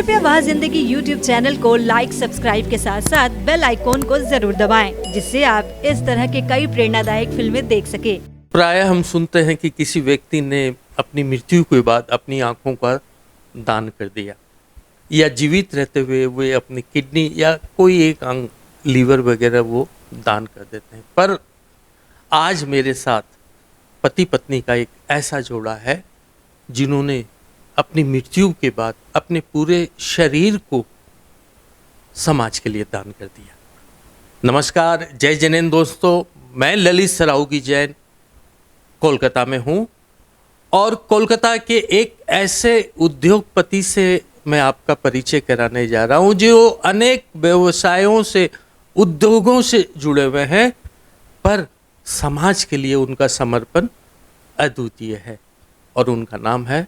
कृपया वह जिंदगी यूट्यूब चैनल को लाइक, सब्सक्राइब के साथ साथ बेल आइकॉन को जरूर दबाएं, जिससे आप इस तरह के कई प्रेरणादायक फिल्में देख सके। प्रायः हम सुनते हैं कि किसी व्यक्ति ने अपनी मृत्यु के बाद अपनी आंखों का दान कर दिया, या जीवित रहते हुए वे अपनी किडनी या कोई एक अंग, लीवर वगैरह वो दान कर देते हैं। पर आज मेरे साथ पति पत्नी का एक ऐसा जोड़ा है जिन्होंने अपनी मृत्यु के बाद अपने पूरे शरीर को समाज के लिए दान कर दिया। नमस्कार, जय जैन दोस्तों, मैं ललित सराउगी जैन कोलकाता में हूँ और कोलकाता के एक ऐसे उद्योगपति से मैं आपका परिचय कराने जा रहा हूँ जो अनेक व्यवसायों से, उद्योगों से जुड़े हुए हैं, पर समाज के लिए उनका समर्पण अद्वितीय है और उनका नाम है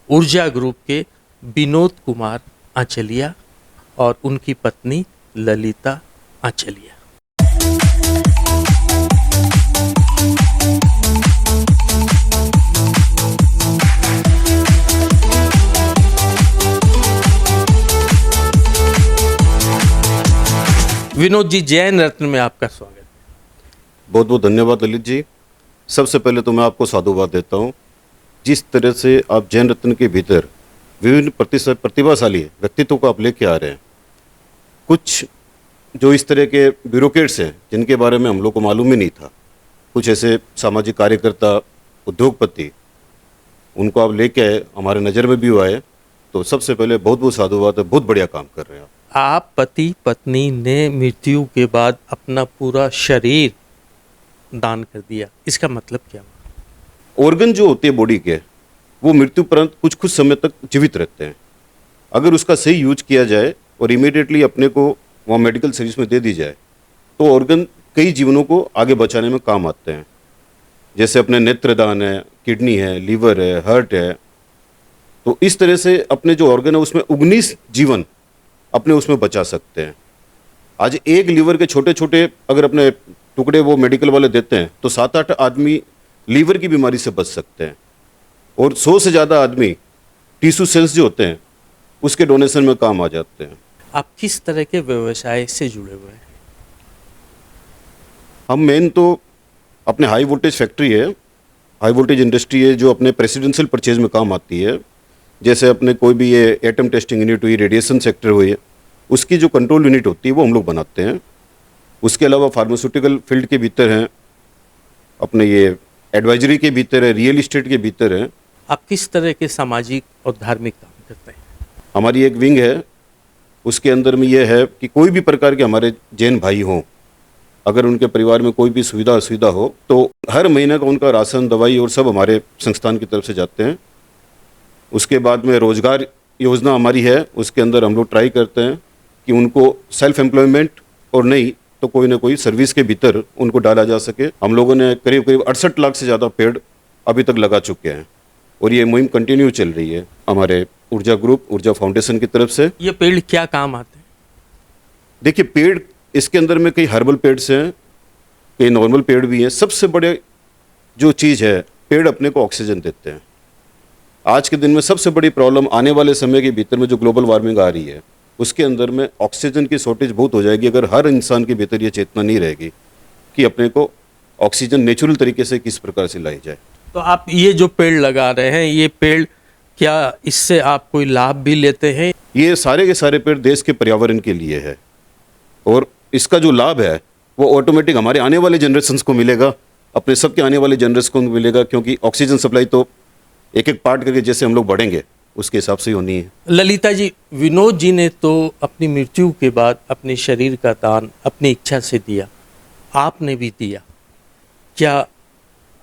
ऊर्जा ग्रुप के विनोद कुमार आंचलिया और उनकी पत्नी ललिता आंचलिया। विनोद जी, जैन रत्न में आपका स्वागत है। बहुत बहुत धन्यवाद ललित जी। सबसे पहले तो मैं आपको साधुवाद देता हूँ। जिस तरह से आप जैन रत्न के भीतर विभिन्न प्रतिभाशाली व्यक्तित्व को आप लेके आ रहे हैं, कुछ जो इस तरह के ब्यूरोक्रेट्स हैं जिनके बारे में हम लोग को मालूम ही नहीं था, कुछ ऐसे सामाजिक कार्यकर्ता, उद्योगपति, उनको आप लेके आए, हमारे नज़र में भी आए, तो सबसे पहले बहुत बहुत साधुवाद है। बहुत बढ़िया काम कर रहे हैं आप पति पत्नी ने मृत्यु के बाद अपना पूरा शरीर दान कर दिया, इसका मतलब क्या? ऑर्गन जो होते हैं बॉडी के, वो मृत्यु उपरांत कुछ समय तक जीवित रहते हैं। अगर उसका सही यूज किया जाए और इमीडिएटली अपने को वहाँ मेडिकल सर्विस में दे दी जाए तो ऑर्गन कई जीवनों को आगे बचाने में काम आते हैं। जैसे अपने नेत्रदान है, किडनी है, लीवर है, हार्ट है। तो इस तरह से अपने जो ऑर्गन है उसमें 19 जीवन अपने उसमें बचा सकते हैं। आज एक लीवर के छोटे छोटे अगर अपने टुकड़े वो मेडिकल वाले देते हैं तो 7-8 आदमी लीवर की बीमारी से बच सकते हैं और 100 से ज़्यादा आदमी टिश्यू सेल्स जो होते हैं उसके डोनेशन में काम आ जाते हैं। आप किस तरह के व्यवसाय से जुड़े हुए हैं? हम मेन तो अपने हाई वोल्टेज फैक्ट्री है, हाई वोल्टेज इंडस्ट्री है जो अपने प्रेसिडेंशियल परचेज में काम आती है। जैसे अपने कोई भी ये एटम टेस्टिंग यूनिट हुई, रेडिएशन सेक्टर हुई, उसकी जो कंट्रोल यूनिट होती है वो हम लोग बनाते हैं। उसके अलावा फार्मास्यूटिकल फील्ड के भीतर हैं, अपने ये एडवाइजरी के भीतर है, रियल इस्टेट के भीतर है। आप किस तरह के सामाजिक और धार्मिक काम करते हैं? हमारी एक विंग है, उसके अंदर में ये है कि कोई भी प्रकार के हमारे जैन भाई हों, अगर उनके परिवार में कोई भी सुविधा असुविधा हो तो हर महीने का उनका राशन, दवाई और सब हमारे संस्थान की तरफ से जाते हैं। उसके बाद में रोजगार योजना हमारी है, उसके अंदर हम लोग ट्राई करते हैं कि उनको सेल्फ एम्प्लॉयमेंट और नहीं तो कोई ना कोई सर्विस के भीतर उनको डाला जा सके। हम लोगों ने करीब करीब 68 लाख से ज़्यादा पेड़ अभी तक लगा चुके हैं और ये मुहिम कंटिन्यू चल रही है हमारे ऊर्जा ग्रुप, ऊर्जा फाउंडेशन की तरफ से। ये पेड़ क्या काम आते हैं? देखिए, पेड़ इसके अंदर में कई हर्बल पेड्स हैं, कई नॉर्मल पेड़ भी हैं। सबसे बड़े जो चीज़ है, पेड़ अपने को ऑक्सीजन देते हैं। आज के दिन में सबसे बड़ी प्रॉब्लम आने वाले समय के भीतर में जो ग्लोबल वार्मिंग आ रही है उसके अंदर में ऑक्सीजन की शॉर्टेज बहुत हो जाएगी अगर हर इंसान के भीतर ये चेतना नहीं रहेगी कि अपने को ऑक्सीजन नेचुरल तरीके से किस प्रकार से लाई जाए। तो आप ये जो पेड़ लगा रहे हैं, ये पेड़ क्या इससे आप कोई लाभ भी लेते हैं? ये सारे के सारे पेड़ देश के पर्यावरण के लिए है और इसका जो लाभ है वो ऑटोमेटिक हमारे आने वाले जनरेशन्स को मिलेगा, अपने सबके आने वाले जनरेशन को मिलेगा, क्योंकि ऑक्सीजन सप्लाई तो एक एक पार्ट करके जैसे हम लोग बढ़ेंगे उसके हिसाब से ही होनी है। ललिता जी, विनोद जी ने तो अपनी मृत्यु के बाद अपने शरीर का दान अपनी इच्छा से दिया, आपने भी दिया। क्या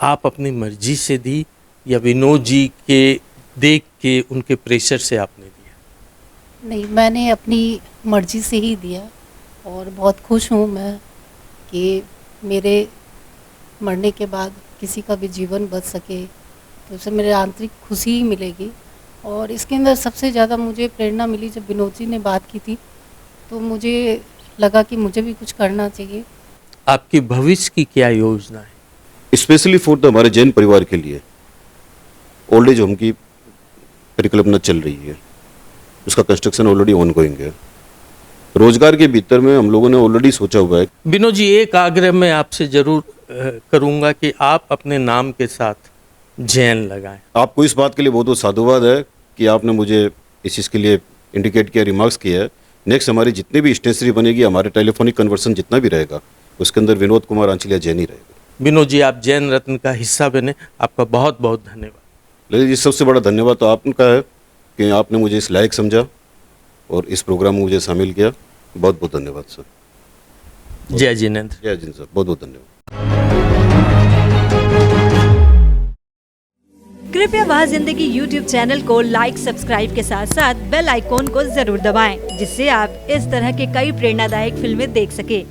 आप अपनी मर्जी से दी या विनोद जी के देख के उनके प्रेशर से आपने दिया? नहीं, मैंने अपनी मर्जी से ही दिया और बहुत खुश हूँ मैं कि मेरे मरने के बाद किसी का भी जीवन बच सके, तो उससे मेरे आंतरिक खुशी ही मिलेगी। और इसके अंदर सबसे ज़्यादा मुझे प्रेरणा मिली जब विनोद जी ने बात की थी, तो मुझे लगा कि मुझे भी कुछ करना चाहिए। आपकी भविष्य की क्या योजना है? स्पेशली फॉर द हमारे जैन परिवार के लिए ओल्ड एज होम की परिकल्पना चल रही है। उसका कंस्ट्रक्शन ऑलरेडी ऑन गोइंग है। रोजगार के भीतर में हम लोगों ने ऑलरेडी सोचा हुआ है। विनोद जी, एक आग्रह मैं आपसे जरूर करूंगा कि आप अपने नाम के साथ जैन लगाएं। आपको इस बात के लिए बहुत बहुत साधुवाद है कि आपने मुझे इस चीज़ के लिए इंडिकेट किया, रिमार्क्स किया है। नेक्स्ट हमारी जितनी भी स्टेशनरी बनेगी, हमारे टेलीफोनिक कन्वर्सन जितना भी रहेगा, उसके अंदर विनोद कुमार आंचलिया जैन ही रहेगा। विनोद जी, आप जैन रत्न का हिस्सा बने, आपका बहुत बहुत धन्यवाद। ललित जी, सबसे बड़ा धन्यवाद तो आपका है कि आपने मुझे इस लायक समझा और इस प्रोग्राम में मुझे शामिल किया। बहुत बहुत धन्यवाद सर। जय जिनेंद्र। जय जिन सर, बहुत बहुत धन्यवाद। कृपया वह जिंदगी YouTube चैनल को लाइक, सब्सक्राइब के साथ साथ बेल आइकॉन को जरूर दबाएं, जिससे आप इस तरह के कई प्रेरणादायक फिल्में देख सके।